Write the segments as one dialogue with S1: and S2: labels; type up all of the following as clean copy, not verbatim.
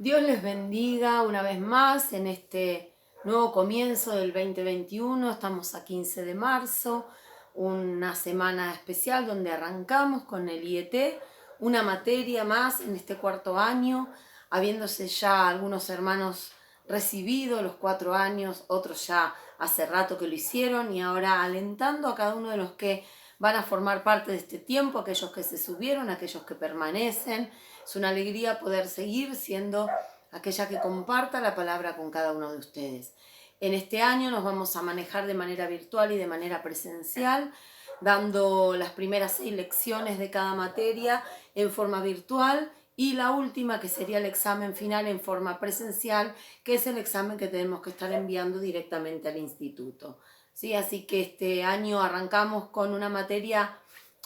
S1: Dios les bendiga una vez más en este nuevo comienzo del 2021. Estamos a 15 de marzo, una semana especial donde arrancamos con el IET, una materia más en este cuarto año, habiéndose ya algunos hermanos recibido los 4 años, otros ya hace rato que lo hicieron, y ahora alentando a cada uno de los que van a formar parte de este tiempo, aquellos que se subieron, aquellos que permanecen. Es una alegría poder seguir siendo aquella que comparta la palabra con cada uno de ustedes. En este año nos vamos a manejar de manera virtual y de manera presencial, dando las primeras 6 lecciones de cada materia en forma virtual y la última, que sería el examen final, en forma presencial, que es el examen que tenemos que estar enviando directamente al instituto. ¿Sí? Así que este año arrancamos con una materia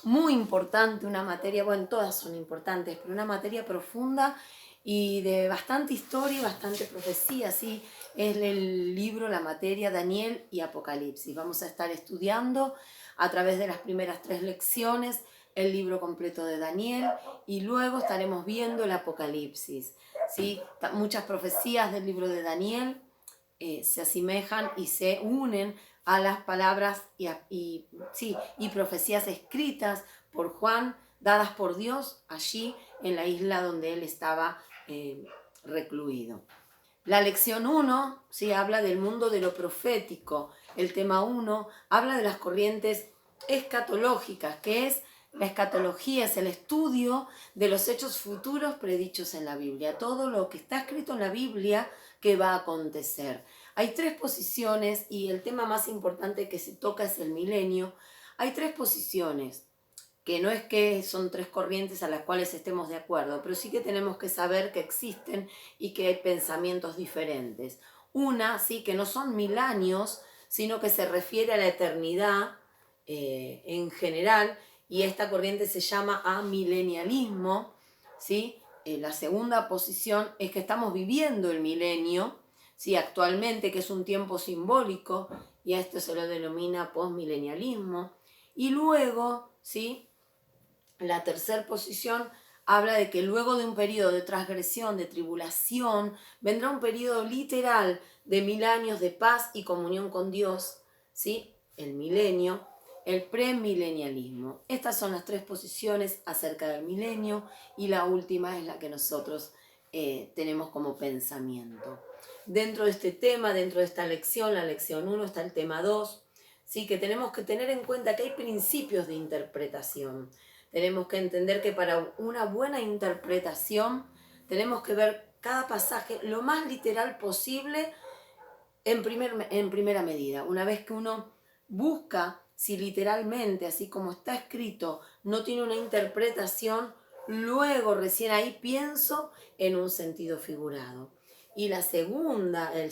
S1: muy importante, una materia, bueno, todas son importantes, pero una materia profunda y de bastante historia y bastante profecía, ¿sí? Es el libro, la materia Daniel y Apocalipsis. Vamos a estar estudiando a través de las primeras 3 lecciones el libro completo de Daniel y luego estaremos viendo el Apocalipsis, ¿sí? Muchas profecías del libro de Daniel se asemejan y se unen a las palabras y profecías escritas por Juan, dadas por Dios allí en la isla donde él estaba recluido. La lección 1 ¿sí? Habla del mundo de lo profético. El tema 1 habla de las corrientes escatológicas, que es la escatología, es el estudio de los hechos futuros predichos en la Biblia, todo lo que está escrito en la Biblia que va a acontecer. Hay 3 posiciones y el tema más importante que se toca es el milenio. Hay 3 posiciones, que no es que son 3 corrientes a las cuales estemos de acuerdo, pero sí que tenemos que saber que existen y que hay pensamientos diferentes. Una, sí, que no son 1000 años, sino que se refiere a la eternidad en general, y esta corriente se llama amilenialismo, ¿sí? La segunda posición es que estamos viviendo el milenio, ¿sí? Actualmente, que es un tiempo simbólico, y a esto se lo denomina postmilenialismo. Y luego, ¿sí? La tercera posición habla de que luego de un periodo de transgresión, de tribulación, vendrá un periodo literal de 1000 años de paz y comunión con Dios, ¿sí? El milenio, el premilenialismo. Estas son las 3 posiciones acerca del milenio y la última es la que nosotros tenemos como pensamiento. Dentro de este tema, dentro de esta lección, la lección 1, está el tema 2, ¿sí? Que tenemos que tener en cuenta que hay principios de interpretación. Tenemos que entender que para una buena interpretación tenemos que ver cada pasaje lo más literal posible en primera medida. Una vez que uno busca si literalmente, así como está escrito, no tiene una interpretación, luego recién ahí pienso en un sentido figurado. Y el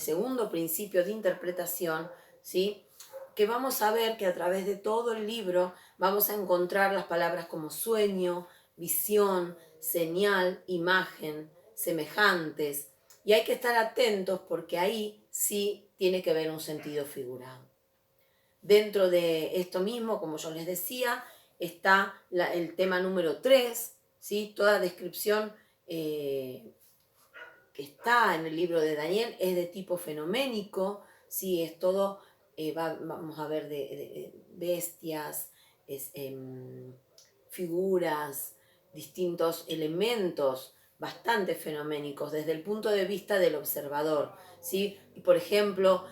S1: segundo principio de interpretación, ¿sí? Que vamos a ver que a través de todo el libro vamos a encontrar las palabras como sueño, visión, señal, imagen, semejantes, y hay que estar atentos porque ahí sí tiene que haber un sentido figurado. Dentro de esto mismo, como yo les decía, está el tema número 3, ¿sí? Toda descripción que está en el libro de Daniel es de tipo fenoménico, ¿sí? Es todo, vamos a ver, de bestias, figuras, distintos elementos bastante fenoménicos desde el punto de vista del observador, ¿sí? Por ejemplo,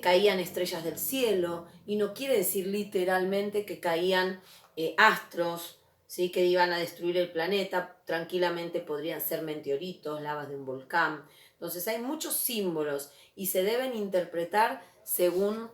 S1: caían estrellas del cielo, y no quiere decir literalmente que caían astros, ¿sí? Que iban a destruir el planeta. Tranquilamente podrían ser meteoritos, lavas de un volcán. Entonces hay muchos símbolos y se deben interpretar según...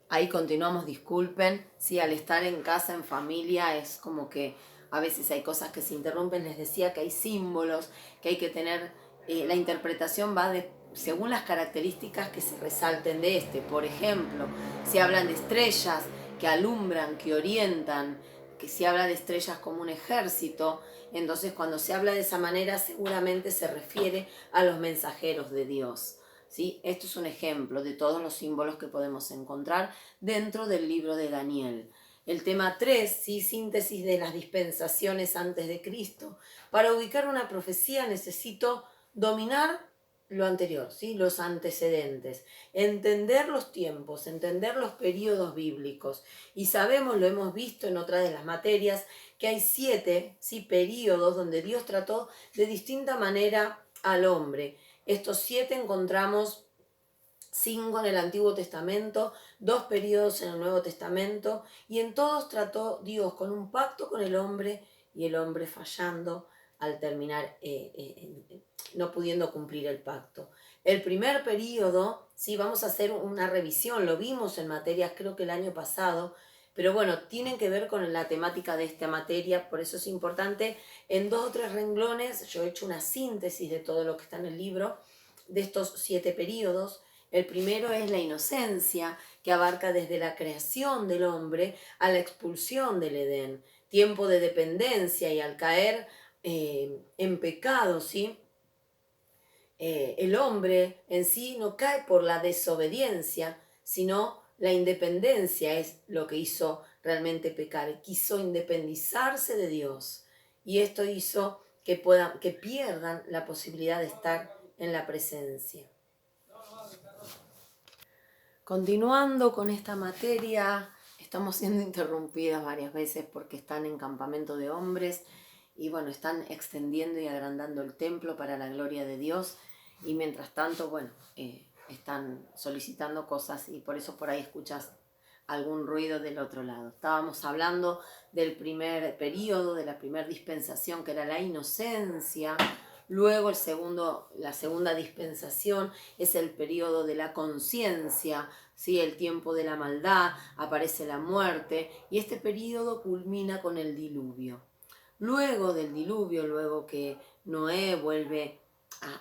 S1: Ahí continuamos, disculpen, sí, al estar en casa, en familia, es como que a veces hay cosas que se interrumpen. Les decía que hay símbolos, que hay que tener, la interpretación va según las características que se resalten de este. Por ejemplo, si hablan de estrellas que alumbran, que orientan, que si habla de estrellas como un ejército, entonces cuando se habla de esa manera seguramente se refiere a los mensajeros de Dios. ¿Sí? Esto es un ejemplo de todos los símbolos que podemos encontrar dentro del libro de Daniel. El tema 3, ¿sí? Síntesis de las dispensaciones antes de Cristo. Para ubicar una profecía necesito dominar lo anterior, ¿sí? Los antecedentes, entender los tiempos, entender los periodos bíblicos. Y sabemos, lo hemos visto en otra de las materias, que hay 7, ¿sí? Periodos donde Dios trató de distinta manera al hombre. Estos 7 encontramos 5 en el Antiguo Testamento, 2 periodos en el Nuevo Testamento, y en todos trató Dios con un pacto con el hombre y el hombre fallando al terminar, no pudiendo cumplir el pacto. El primer periodo, sí, vamos a hacer una revisión, lo vimos en materias creo que el año pasado, pero bueno, tienen que ver con la temática de esta materia, por eso es importante, en 2 o 3 renglones, yo he hecho una síntesis de todo lo que está en el libro, de estos 7 periodos. El primero es la inocencia, que abarca desde la creación del hombre a la expulsión del Edén, tiempo de dependencia y al caer en pecado, ¿sí? El hombre en sí no cae por la desobediencia, sino la independencia es lo que hizo realmente pecar. Quiso independizarse de Dios y esto hizo que pierdan la posibilidad de estar en la presencia. Continuando con esta materia, estamos siendo interrumpidas varias veces porque están en campamento de hombres y bueno, están extendiendo y agrandando el templo para la gloria de Dios y mientras tanto, bueno, están solicitando cosas y por eso por ahí escuchas algún ruido del otro lado. Estábamos hablando del primer periodo, de la primera dispensación que era la inocencia. Luego la segunda dispensación es el periodo de la conciencia, ¿sí? El tiempo de la maldad, aparece la muerte y este periodo culmina con el diluvio. Luego del diluvio, luego que Noé vuelve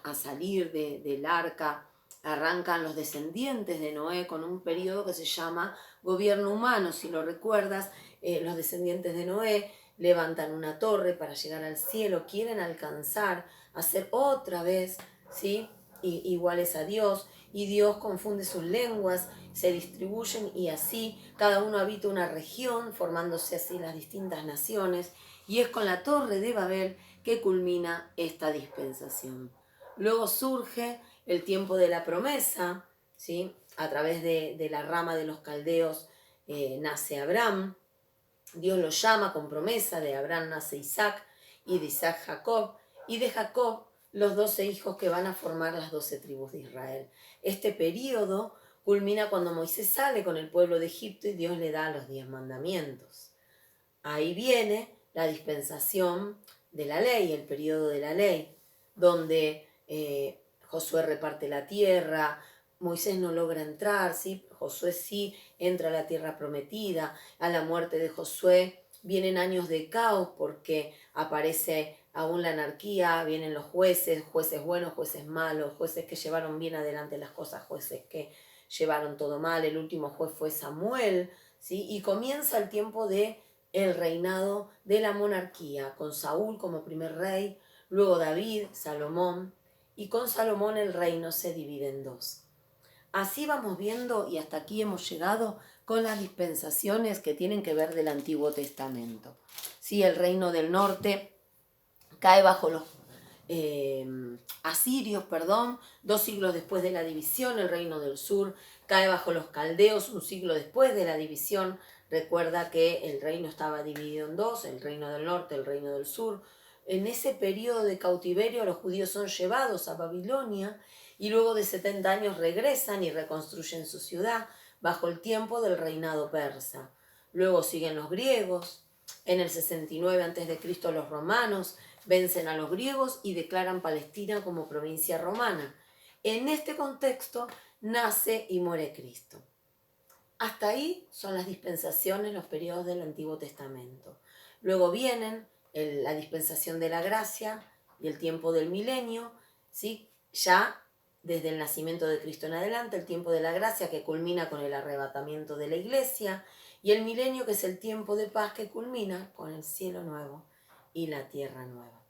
S1: a salir del arca, arrancan los descendientes de Noé con un periodo que se llama gobierno humano. Si lo recuerdas, los descendientes de Noé levantan una torre para llegar al cielo, quieren alcanzar, hacer otra vez, ¿sí? Iguales a Dios, y Dios confunde sus lenguas, se distribuyen y así cada uno habita una región, formándose así las distintas naciones, y es con la torre de Babel que culmina esta dispensación. Luego surge el tiempo de la promesa, ¿sí? A través de la rama de los caldeos nace Abraham, Dios lo llama con promesa, de Abraham nace Isaac y de Isaac Jacob, y de Jacob los 12 hijos que van a formar las 12 tribus de Israel. Este periodo culmina cuando Moisés sale con el pueblo de Egipto y Dios le da los 10 mandamientos. Ahí viene la dispensación de la ley, el periodo de la ley, donde Josué reparte la tierra, Moisés no logra entrar, ¿sí? Josué sí entra a la tierra prometida. A la muerte de Josué vienen años de caos porque aparece aún la anarquía, vienen los jueces, jueces buenos, jueces malos, jueces que llevaron bien adelante las cosas, jueces que llevaron todo mal. El último juez fue Samuel, ¿sí? Y comienza el tiempo de el reinado de la monarquía, con Saúl como primer rey, luego David, Salomón, y con Salomón el reino se divide en 2. Así vamos viendo y hasta aquí hemos llegado con las dispensaciones que tienen que ver del Antiguo Testamento. Sí, el reino del norte cae bajo los asirios, 2 siglos después de la división. El reino del sur cae bajo los caldeos 1 siglo después de la división. Recuerda que el reino estaba dividido en 2, el reino del norte, el reino del sur. En ese periodo de cautiverio los judíos son llevados a Babilonia y luego de 70 años regresan y reconstruyen su ciudad bajo el tiempo del reinado persa. Luego siguen los griegos. En el 69 a.C. los romanos vencen a los griegos y declaran Palestina como provincia romana. En este contexto nace y muere Cristo. Hasta ahí son las dispensaciones, los periodos del Antiguo Testamento. Luego vienen la dispensación de la gracia y el tiempo del milenio, ¿sí? Ya desde el nacimiento de Cristo en adelante, el tiempo de la gracia que culmina con el arrebatamiento de la iglesia, y el milenio que es el tiempo de paz que culmina con el cielo nuevo y la tierra nueva.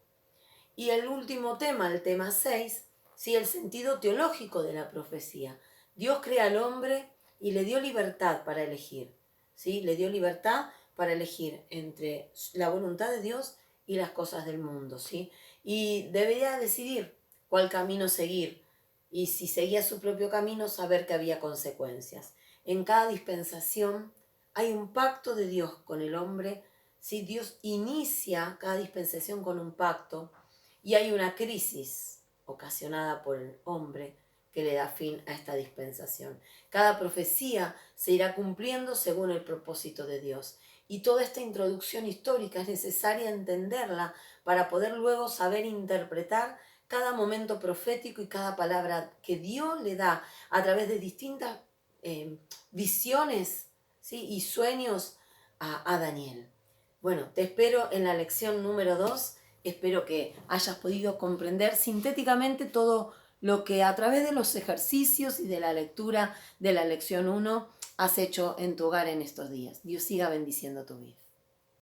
S1: Y el último tema, el tema 6, ¿sí? El sentido teológico de la profecía. Dios crea al hombre y le dio libertad para elegir, ¿sí? Le dio libertad para elegir entre la voluntad de Dios y las cosas del mundo, ¿sí? Y debería decidir cuál camino seguir. Y si seguía su propio camino, saber que había consecuencias. En cada dispensación hay un pacto de Dios con el hombre. Si Dios inicia cada dispensación con un pacto y hay una crisis ocasionada por el hombre que le da fin a esta dispensación. Cada profecía se irá cumpliendo según el propósito de Dios. Y toda esta introducción histórica es necesaria entenderla para poder luego saber interpretar cada momento profético y cada palabra que Dios le da a través de distintas visiones, ¿sí? Y sueños a Daniel. Bueno, te espero en la lección número 2. Espero que hayas podido comprender sintéticamente todo lo que a través de los ejercicios y de la lectura de la lección 1 has hecho en tu hogar en estos días. Dios siga bendiciendo tu vida.